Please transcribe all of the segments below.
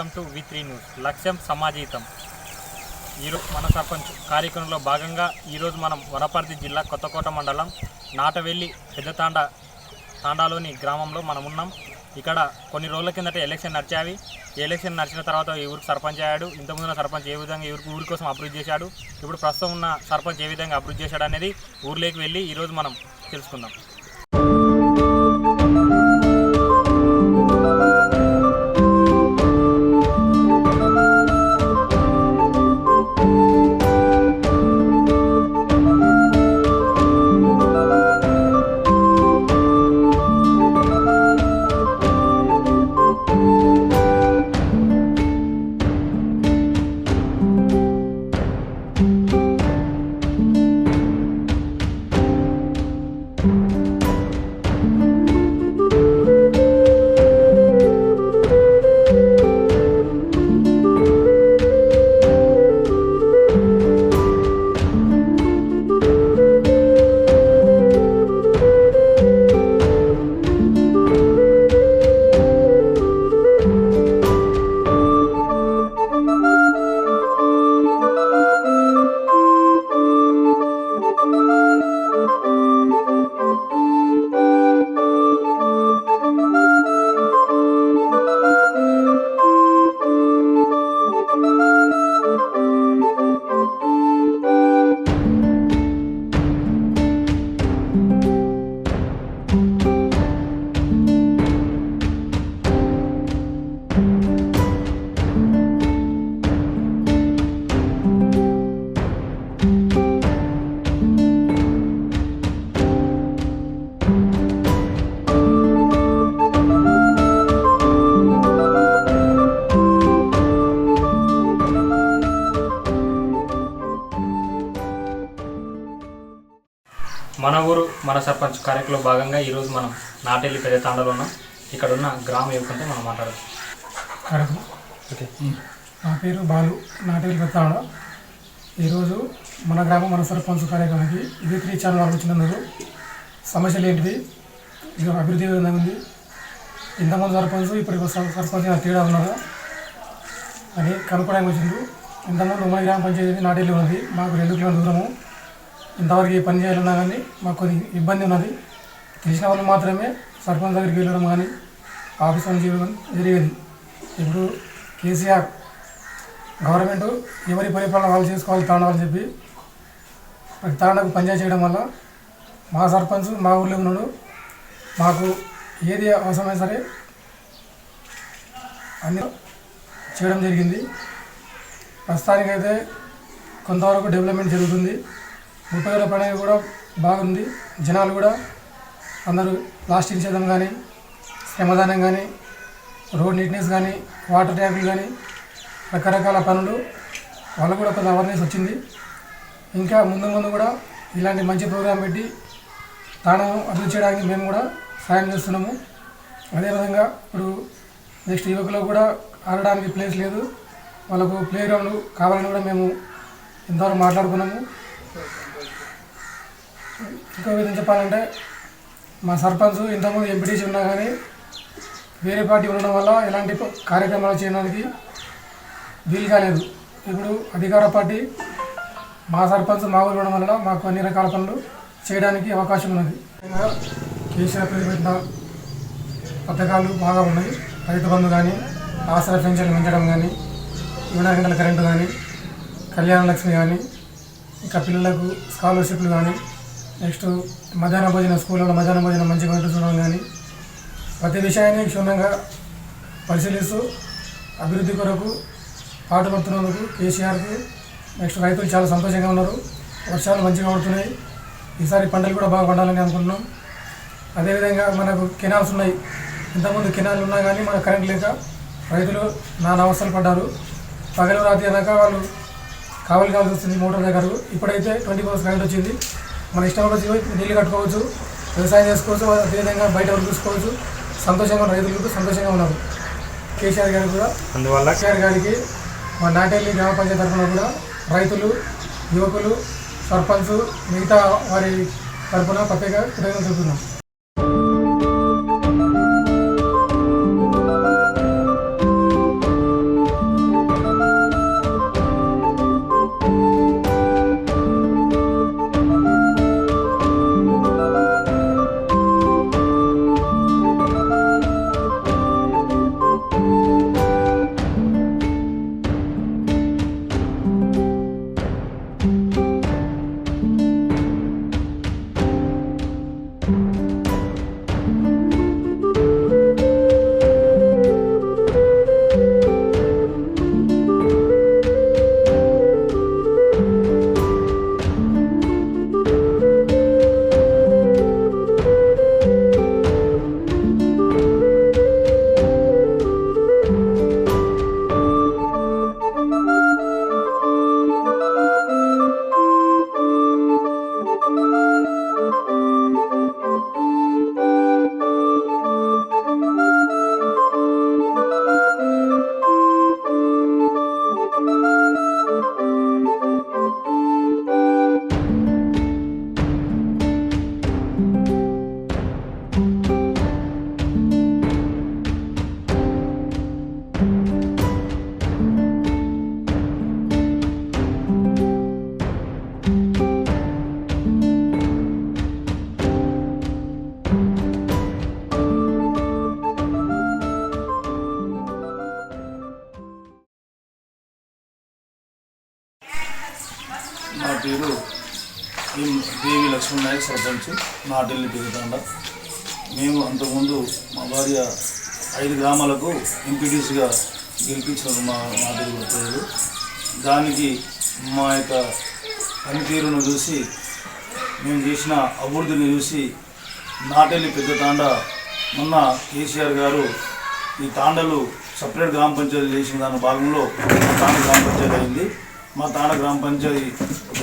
Welcome to V3 news. లక్ష్యం సమాజీతం. ఈరోజు మన సర్పంచ్ కార్యక్రమంలో భాగంగా ఈరోజు మనం వనపర్తి జిల్లా కొత్తకోట మండలం నాటవెల్లి తాండాలోని గ్రామంలో మనం ఉన్నాం. ఇక్కడ కొన్ని రోజుల కిందట ఎలక్షన్ నడిచావి. ఈ ఎలక్షన్ నడిచిన తర్వాత ఈ ఊరికి సర్పంచ్ అయ్యాడు. ఇంతకుముందున్న సర్పంచ్ ఏ విధంగా ఊరి కోసం అభివృద్ధి చేశాడు, ఇప్పుడు ప్రస్తుతం ఉన్న సర్పంచ్ ఏ విధంగా అభివృద్ధి చేశాడు అనేది ఊర్లోకి వెళ్ళి ఈరోజు మనం తెలుసుకుందాం. మన ఊరు మన సర్పంచ్ కార్యక్రమంలో భాగంగా ఈరోజు మనం నాటెల్లి పెద్ద తాండలో ఉన్నాం. ఇక్కడ ఉన్న గ్రామ యువకులతో మనం మాట్లాడదాం. ఓకే, నా పేరు బాలు, నాటెల్లి పెద్ద తాండ. ఈరోజు మన గ్రామం మన సర్పంచ్ కార్యక్రమానికి V3 ఛానల్ వాళ్ళు వచ్చినందుకు సమస్యలు ఏంటిది, ఇది అభివృద్ధి విధంగా ఉంది, ఇంతమంది సర్పంచ్ ఇప్పుడు సర్పంచ్ తేడా ఉన్నారా అని కనుక్కోవడానికి వచ్చిండ్రు. ఇంతకుముందు ఉమ్మడి గ్రామ పంచాయతీ నాటెల్లి ఉన్నది, మాకు 2 కిలోమీటర్ల దూరము. ఇంతవరకు పని చేయాలన్నా కానీ మాకు కొన్ని ఇబ్బంది ఉన్నది. తెలిసిన వాళ్ళు మాత్రమే సర్పంచ్ దగ్గరికి వెళ్ళడం కానీ ఆఫీస్ పని చేయడం జరిగేది. ఇప్పుడు కేసీఆర్ గవర్నమెంట్ ఎవరి పరిపాలన వాళ్ళు చేసుకోవాలి తాండాలని చెప్పి ప్రతి తాండకు పంచాయతీ చేయడం వల్ల మా సర్పంచ్ మా ఊళ్ళో ఉన్నాడు. మాకు ఏది అవసరమైనా సరే అన్నీ చేయడం జరిగింది. ప్రస్తుతానికైతే కొంతవరకు డెవలప్మెంట్ జరుగుతుంది. 30 వేల పండుగ కూడా బాగుంది. జనాలు కూడా అందరూ ప్లాస్టిక్ నిషేధం కానీ, శ్రమదానం కానీ, రోడ్ నీట్నెస్ కానీ, వాటర్ ట్యాంకులు కానీ రకరకాల పనులు వాళ్ళు కూడా కొంత అవేర్నెస్ వచ్చింది. ఇంకా ముందు కూడా ఇలాంటి మంచి ప్రోగ్రాం పెట్టి తాను అభివృద్ధి చేయడానికి మేము కూడా సాయం చేస్తున్నాము. అదేవిధంగా ఇప్పుడు నెక్స్ట్ యువకులకు కూడా ఆడడానికి ప్లేస్ లేదు, వాళ్ళకు ప్లే గ్రౌండ్ కావాలని కూడా మేము ఇంతవరకు మాట్లాడుకున్నాము. ఇంకో విధంగా చెప్పాలంటే మా సర్పంచ్ ఇంతకుముందు ఎంపీటీసీ ఉన్నా కానీ వేరే పార్టీ ఉండడం వల్ల ఎలాంటి కార్యక్రమాలు చేయడానికి వీలు కాలేదు. ఇప్పుడు అధికార పార్టీ మా సర్పంచ్ మా ఊరు ఉండడం వల్ల మాకు అన్ని రకాల పనులు చేయడానికి అవకాశం ఉన్నది. కేసీఆర్ ప్రవేశపెట్టిన పథకాలు బాగా ఉన్నాయి. రైతు బంధు కానీ, ఆసరా పెన్షన్లు పెంచడం కానీ, 24 గంటల కరెంటు కానీ, కళ్యాణ లక్ష్మి కానీ, ఇంకా పిల్లలకు స్కాలర్షిప్లు కానీ, నెక్స్ట్ మధ్యాహ్న భోజనం స్కూళ్ళలో మధ్యాహ్న భోజనం మంచిగా చూడడం కానీ ప్రతి విషయాన్ని క్షుణ్ణంగా పరిశీలిస్తూ అభివృద్ధి కొరకు పాటుపడుతున్నందుకు కేసీఆర్కి నెక్స్ట్ రైతులు చాలా సంతోషంగా ఉన్నారు. వర్షాలు మంచిగా పడుతున్నాయి. ఈసారి పంటలు కూడా బాగా పండాలని అనుకుంటున్నాం. అదేవిధంగా మనకు కెనాల్స్ ఉన్నాయి. ఇంతకుముందు కెనాల్ ఉన్నా కానీ మనకు కరెంట్ లేక రైతులు నానా అవస్థలు పడ్డారు. పగలు రాత్రి అన్నాక వాళ్ళు కావాల్సి వస్తుంది మోటార్ దగ్గరకు. ఇప్పుడైతే 24 hours కరెంట్ వచ్చింది. మన ఇష్టం వచ్చి నీళ్ళు కట్టుకోవచ్చు, వ్యవసాయం చేసుకోవచ్చు, అదేవిధంగా బయట వరకు చూసుకోవచ్చు. సంతోషంగా రైతులకు సంతోషంగా ఉన్నారు. కేసీఆర్ గారు కూడా అందువల్ల కేసీఆర్ గారికి మా నాటెల్లి గ్రామ పంచాయతీ తరఫున కూడా రైతులు, యువకులు, సర్పంచ్ మిగతా వారి తరఫున ప్రత్యేక కృతజ్ఞతలు తెలుపుతున్నాం. ఈ దేవి లక్ష్మణ్ నాయక్ సర్పంచ్ నాటెల్లి పెరుగుతాండ. మేము అంతకుముందు మా భార్య 5 గ్రామాలకు ఎంపీటీసీగా గెలిపించినారు మా నాటెల్లి ప్రజలు. దానికి మా యొక్క పనితీరును చూసి, మేము చేసిన అభివృద్ధిని చూసి నాటెల్లి పెద్ద తాండ మొన్న కేసీఆర్ గారు ఈ తాండలు సపరేట్ గ్రామ పంచాయతీ చేసిన దాని భాగంలో మా తాండ గ్రామ పంచాయతీ అయింది. మా తాండ గ్రామ పంచాయతీ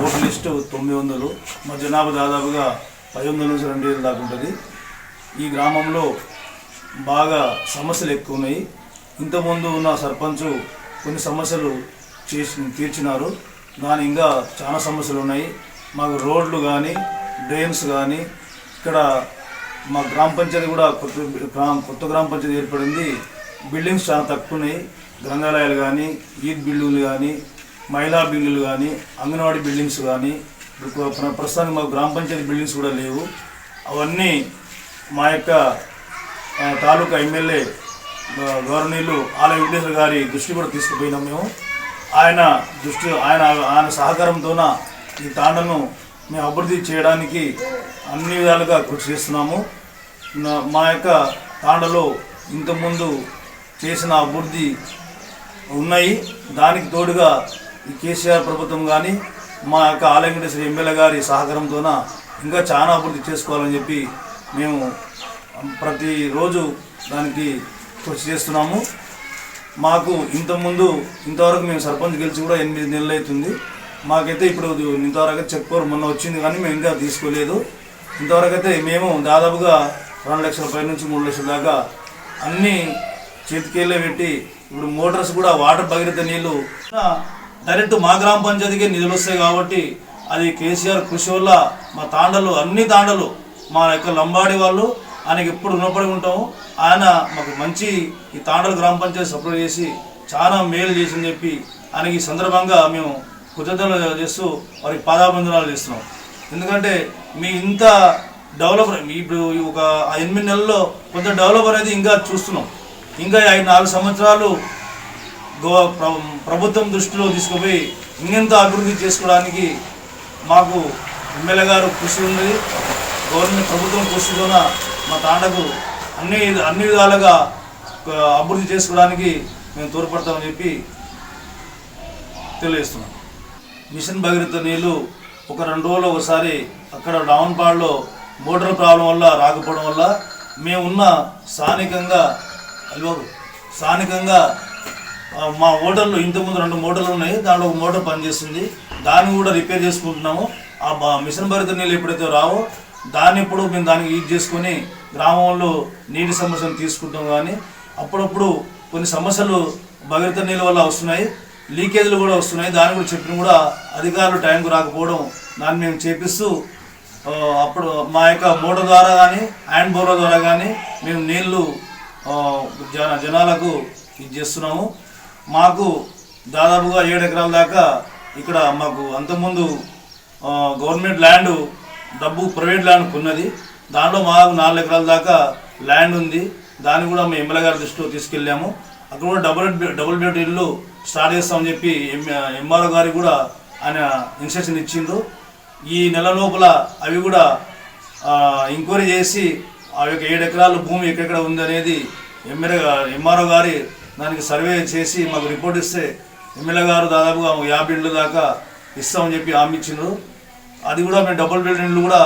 ఓటర్ లిస్టు 900, మా జనాభా దాదాపుగా 500 నుంచి 2000 దాకా ఉంటుంది. ఈ గ్రామంలో బాగా సమస్యలు ఎక్కువ ఉన్నాయి. ఇంతకుముందు ఉన్న సర్పంచ్ కొన్ని సమస్యలు తీర్చినారు, కానీ ఇంకా చాలా సమస్యలు ఉన్నాయి. మాకు రోడ్లు కానీ డ్రైన్స్ కానీ, ఇక్కడ మా గ్రామ పంచాయతీ కూడా కొత్త గ్రామ పంచాయతీ ఏర్పడింది. బిల్డింగ్స్ చాలా తక్కువ ఉన్నాయి. గ్రంథాలయాలు కానీ, ఈద్ బిల్డింగ్లు కానీ, మహిళా బిల్డింగ్లు కానీ, అంగన్వాడీ బిల్డింగ్స్ కానీ, ప్రస్తుతానికి మాకు గ్రామ పంచాయతీ బిల్డింగ్స్ కూడా లేవు. అవన్నీ మా యొక్క తాలూకా ఎమ్మెల్యే గవర్నీయులు ఆల వెంకటేశ్వర గారి దృష్టి కూడా తీసుకుపోయినాం మేము. ఆయన సహకారంతోన ఈ తాండను మేము అభివృద్ధి చేయడానికి అన్ని విధాలుగా కృషి చేస్తున్నాము. మా యొక్క తాండలో ఇంతకుముందు చేసిన అభివృద్ధి ఉన్నాయి. దానికి తోడుగా ఈ కేసీఆర్ ప్రభుత్వం కానీ, మా యొక్క ఆల వెంకటేశ్వర ఎమ్మెల్యే గారి సహకారంతోన ఇంకా చాలా అభివృద్ధి చేసుకోవాలని చెప్పి మేము ప్రతిరోజు దానికి కృషి చేస్తున్నాము. మాకు ఇంతవరకు మేము సర్పంచ్ గెలిచి కూడా 8 నెలలు అవుతుంది. మాకైతే ఇప్పుడు ఇంతవరకు చెక్ పవర్ మొన్న వచ్చింది, కానీ మేము ఇంకా తీసుకోలేదు. ఇంతవరకు అయితే మేము దాదాపుగా 2 లక్షల పై నుంచి 3 లక్షల దాకా అన్నీ చేతికెళ్ళే పెట్టి, ఇప్పుడు మోటార్స్ కూడా వాటర్ భగీరథ నీళ్ళు డైరెక్ట్ మా గ్రామ పంచాయతీకే నిధులు వస్తాయి. కాబట్టి అది కేసీఆర్ కృషి వల్ల మా తాండలు, అన్ని తాండలు, మా యొక్క లంబాడి వాళ్ళు ఆయనకి ఎప్పుడు రుణపడి ఉంటాము. ఆయన మాకు మంచి ఈ తాండల గ్రామ పంచాయతీ సపోర్ట్ చేసి చాలా మేలు చేసిందని చెప్పి ఆయనకి ఈ సందర్భంగా మేము కృతజ్ఞతలు చేస్తూ వారికి పాదాభివందనాలు చేస్తున్నాం. ఎందుకంటే మీ ఇంత డెవలప్ ఇప్పుడు ఒక 8 నెలల్లో కొంత డెవలప్ అనేది ఇంకా చూస్తున్నాం. ఇంకా 4 సంవత్సరాలు ప్రభుత్వం దృష్టిలో తీసుకుపోయి ఇంకెంత అభివృద్ధి చేసుకోవడానికి మాకు ఎమ్మెల్యే గారు కృషి ఉంది. గవర్నమెంట్ ప్రభుత్వం కృషితోన మా తాండకు అన్ని విధాలుగా అభివృద్ధి చేసుకోవడానికి మేము తోడ్పడతామని చెప్పి తెలియజేస్తున్నాం. మిషన్ భగీరథ నీళ్ళు ఒక 2 రోజులు ఒకసారి అక్కడ డౌన్పాడ్లో మోటార్ ప్రాబ్లం వల్ల రాకపోవడం వల్ల మేమున్న స్థానికంగా మా మోటార్లు ఇంతకుముందు 2 మోటార్లు ఉన్నాయి. దాంట్లో ఒక మోటార్ పనిచేస్తుంది, దాన్ని కూడా రిపేర్ చేసుకుంటున్నాము. ఆ మిషన్ భగీరథ నీళ్ళు ఎప్పుడైతే రావో దాన్ని ఇప్పుడు మేము దానికి యూజ్ చేసుకొని గ్రామంలో నీటి సమస్యను తీసుకుంటాం. కానీ అప్పుడప్పుడు కొన్ని సమస్యలు భగీరథ నీళ్ళ వల్ల వస్తున్నాయి, లీకేజీలు కూడా వస్తున్నాయి. దాన్ని కూడా చెప్పిన కూడా అధికారులు టైంకు రాకపోవడం, దాన్ని మేము చేపిస్తూ అప్పుడు మా యొక్క మోటార్ ద్వారా కానీ హ్యాండ్ బోర్ల ద్వారా కానీ మేము నీళ్లు జనాలకు ఇది చేస్తున్నాము. మాకు దాదాపుగా 7 ఎకరాల దాకా ఇక్కడ మాకు అంతకుముందు గవర్నమెంట్ ల్యాండ్ డబ్బు ప్రైవేట్ ల్యాండ్ కొన్నది. దాంట్లో మాకు 4 ఎకరాల దాకా ల్యాండ్ ఉంది. దాన్ని కూడా మేము ఎమ్మెల్యే గారి దృష్టిలో తీసుకెళ్ళాము. అక్కడ కూడా డబుల్ బెడ్ ఇల్లు స్టార్ట్ చేస్తామని చెప్పి ఎంఆర్ఓ గారికి కూడా ఆయన ఇన్స్ట్రక్షన్ ఇచ్చిండ్రు. ఈ నెల లోపల అవి కూడా ఎంక్వైరీ చేసి ఆ యొక్క 7 ఎకరాల భూమి ఎక్కడెక్కడ ఉంది అనేది ఎంఆర్ఓ గారి దానికి సర్వే చేసి మాకు రిపోర్ట్ ఇస్తే ఎమ్మెల్యే గారు దాదాపుగా 50 ఇళ్ళు దాకా ఇస్తామని చెప్పి హామీ ఇచ్చిండ్రు. అది కూడా మేము డబుల్ బెడ్ ఇళ్ళు కూడా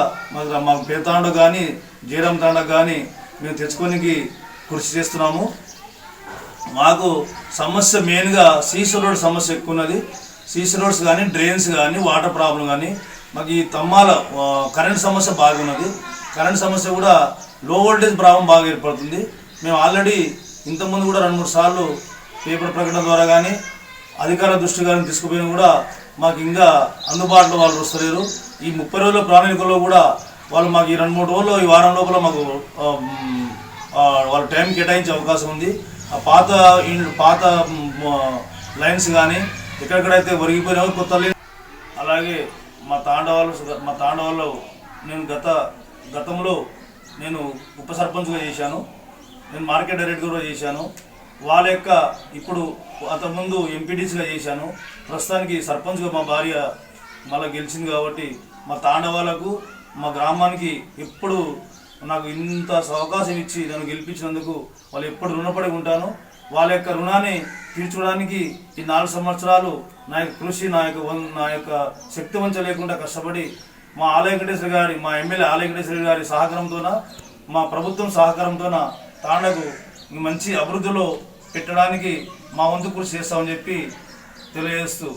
మాకు పేతాండ కానీ జయరాం తాండకు కానీ మేము తెచ్చుకోనికి కృషి చేస్తున్నాము. మాకు సమస్య మెయిన్గా సీసీ రోడ్ సమస్య ఎక్కువ ఉన్నది. సీసీ రోడ్స్ కానీ డ్రైన్స్ కానీ వాటర్ ప్రాబ్లం కానీ మాకు ఈ తమ్మాల కరెంట్ సమస్య బాగున్నది. కరెంట్ సమస్య కూడా లో వోల్టేజ్ ప్రాబ్లం బాగా ఏర్పడుతుంది. మేము ఆల్రెడీ ఇంతకుముందు కూడా 2-3 సార్లు పేపర్ ప్రకటన ద్వారా కానీ అధికారుల దృష్టి కానీ తీసుకుపోయినా కూడా మాకు ఇంకా అందుబాటులో వాళ్ళు వస్తలేరు. ఈ 30 రోజుల ప్రణాళికలో కూడా వాళ్ళు మాకు ఈ 2-3 రోజుల్లో ఈ వారం లోపల మాకు వాళ్ళ టైం కేటాయించే అవకాశం ఉంది. ఆ పాత లైన్స్ కానీ ఎక్కడెక్కడైతే ఒరిగిపోయినాయో కొత్త లైన్, అలాగే మా తాండవాళ్ళు నేను గతంలో నేను ఉప సర్పంచ్గా చేశాను, నేను మార్కెట్ డైరెక్టర్గా కూడా చేశాను. వాళ్ళ యొక్క ఇప్పుడు అంతకుముందు ఎంపీటీసీగా చేశాను. ప్రస్తుతానికి సర్పంచ్గా మా భార్య మళ్ళీ గెలిచింది కాబట్టి మా తాండవాలకు మా గ్రామానికి ఎప్పుడు నాకు ఇంత అవకాశం ఇచ్చి నన్ను గెలిపించినందుకు వాళ్ళు ఎప్పుడు రుణపడి ఉంటాను. వాళ్ళ యొక్క రుణాన్ని తీర్చడానికి ఈ 4 సంవత్సరాలు నా యొక్క కృషి నా యొక్క శక్తి వంచ లేకుండా కష్టపడి మా ఆలయ వెంకటేశ్వర గారి మా ఎమ్మెల్యే ఆలయ వెంకటేశ్వర గారి సహకారంతోన మా ప్రభుత్వం సహకారంతోన తాండకు మంచి అభివృద్ధిలో పెట్టడానికి మా వంతు కృషి చేస్తామని చెప్పి తెలియజేస్తూ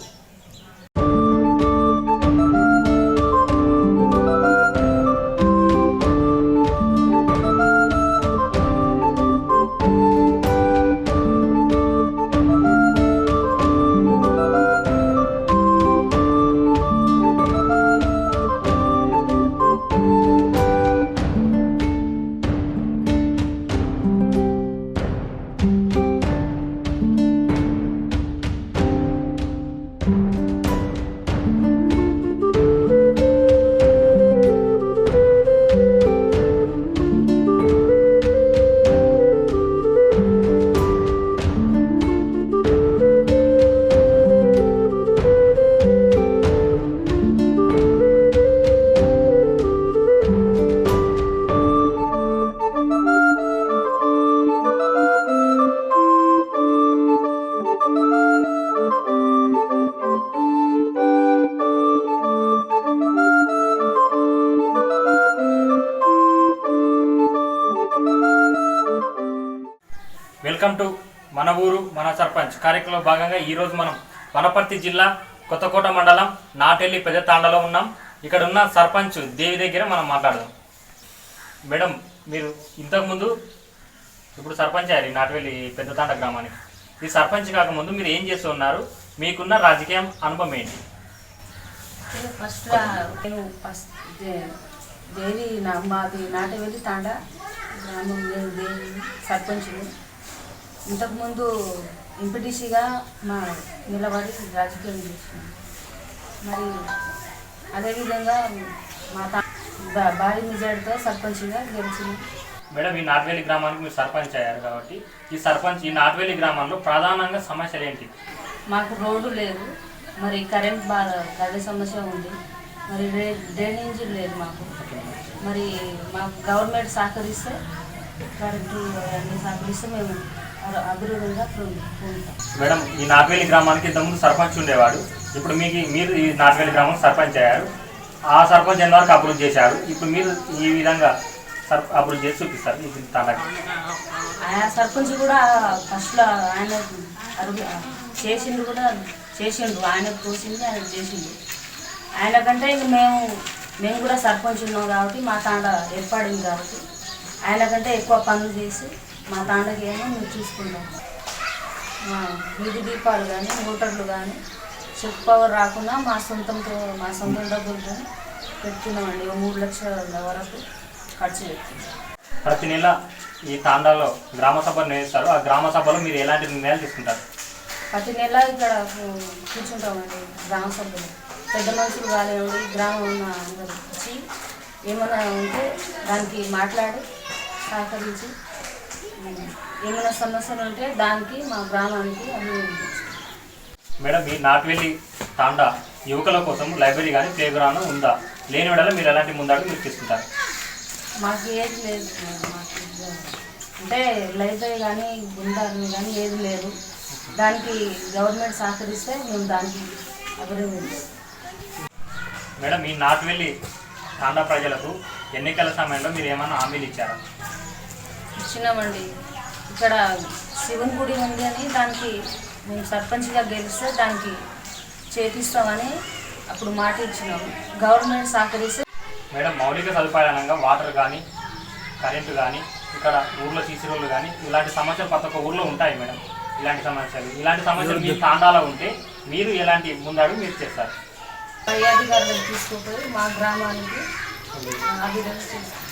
వెల్కమ్ టు మన ఊరు మన సర్పంచ్ కార్యక్రమంలో భాగంగా ఈరోజు మనం వనపర్తి జిల్లా కొత్తకోట మండలం నాటెల్లి పెద్ద తాండలో ఉన్నాం. ఇక్కడ ఉన్న సర్పంచ్ దేవి దగ్గర మనం మాట్లాడదాం. మేడం, మీరు ఇంతకుముందు ఇప్పుడు సర్పంచ్ అయ్యారు ఈ నాటవెల్లి పెద్ద తాండ గ్రామానికి. ఈ సర్పంచ్ కాకముందు మీరు ఏం చేస్తూ ఉన్నారు, మీకున్న రాజకీయ అనుభవం ఏంటి? ఫస్ట్ నేను దేవి మాది నాటవెల్లి తాండ గ్రామం దేవి సర్పంచ్ని. ఇంతకుముందు ఎంపీటీసీగా నిలబడి రాజకీయం చేస్తున్నాను. మరి అదేవిధంగా మా భారీ మెజార్టీతో సర్పంచ్గా గెలిచింది. మేడం, ఈ నాటవెల్లి గ్రామానికి మీరు సర్పంచ్ అయ్యారు కాబట్టి ఈ నాటవెల్లి గ్రామంలో ప్రధానంగా సమస్యలు ఏంటి? మాకు రోడ్డు లేదు, మరి కరెంట్ బాగా గడ్డ సమస్య ఉంది, మరి డ్రైనేజ్ లేదు మాకు. మరి మాకు గవర్నమెంట్ సహకరిస్తే కరెంటు అన్ని సహకరిస్తే మేము అభివృద్ధిగా ఉంటాం. మేడం, ఈ నాటవెల్లి గ్రామానికి ఇంతకుముందు సర్పంచ్ ఉండేవాడు, ఇప్పుడు మీరు ఈ నాటవెల్లి గ్రామం సర్పంచ్ అయ్యారు. ఆ సర్పంచ్ ఎంతవరకు అభివృద్ధి చేశారు, ఇప్పుడు మీరు ఈ విధంగా అభివృద్ధి చేసి చూపిస్తారు ఈ తాండకి? ఆయా సర్పంచ్ కూడా ఫస్ట్లో ఆయన చేసిండు, ఆయనకు తోసింది ఆయన చేసిండు. ఆయన కంటే ఇంక మేము కూడా సర్పంచ్ ఉన్నాం కాబట్టి మా తాండ ఏర్పడింది కాబట్టి ఆయన కంటే ఎక్కువ పనులు చేసి మా తాండకి ఏమో మేము చూసుకుంటాం. వీధి దీపాలు కానీ మోటార్లు కానీ చెక్ పవర్ రాకుండా మా సొంత డబ్బులతో పెడుతున్నామండి. 3 లక్షల వరకు ఖర్చు పెడుతున్నాం. ప్రతి నెల ఈ తాండాలో గ్రామ సభలు నిర్వహిస్తారు. ఆ గ్రామ సభలో మీరు ఎలాంటి నిర్ణయాలు తీసుకుంటారు? ప్రతి నెల ఇక్కడ కూర్చుంటామండి గ్రామ సభలో. పెద్ద మనుషులు కానివ్వండి, గ్రామం ఉన్న అందరూ వచ్చి ఏమైనా ఉంటే దానికి మాట్లాడి సహకరించి, ఏమైనా సమస్యలు ఉంటే దానికి మా గ్రామానికి అన్ని. మేడం, ఈ నాటవెల్లి తాండా యువకుల కోసం లైబ్రరీ కానీ ప్లే గ్రౌండ్ ఉందా? లేని వేళ మీరు ఎలాంటి ముందడుగు మీరు తీసుకుంటారు? మాకు ఏది లేదు, మాకు అంటే లైబ్రరీ కానీ బృందాలు కానీ ఏది లేదు. దానికి గవర్నమెంట్ సహకరిస్తే మేము దానికి అభివృద్ధి. మేడం, ఈ నాటవెల్లి తాండా ప్రజలకు ఎన్నికల సమయంలో మీరు ఏమైనా హామీలు ఇచ్చారా? ఇచ్చినామండి. ఇక్కడ శివుని గుడి ఉంది అని దానికి మేము సర్పంచ్గా గెలిస్తే దానికి చేపిస్తామని అప్పుడు మాట ఇచ్చినాము. గవర్నమెంట్ సహకరిస్తే. మేడం, మౌలిక సదుపాయాలంగా వాటర్ కానీ కరెంటు కానీ ఇక్కడ ఊర్లో సీసీ రోడ్లు కానీ ఇలాంటి సమస్యలు ప్రతి ఒక్క ఊర్లో ఉంటాయి మేడం. ఇలాంటి సమస్యలు మీ తాండాలో ఉంటే మీరు ఎలాంటి ముందడుగు మీరు చేస్తారు? పై అధికారులకు తీసుకుపోయి మా గ్రామానికి అభివృద్ధి చేస్తారు.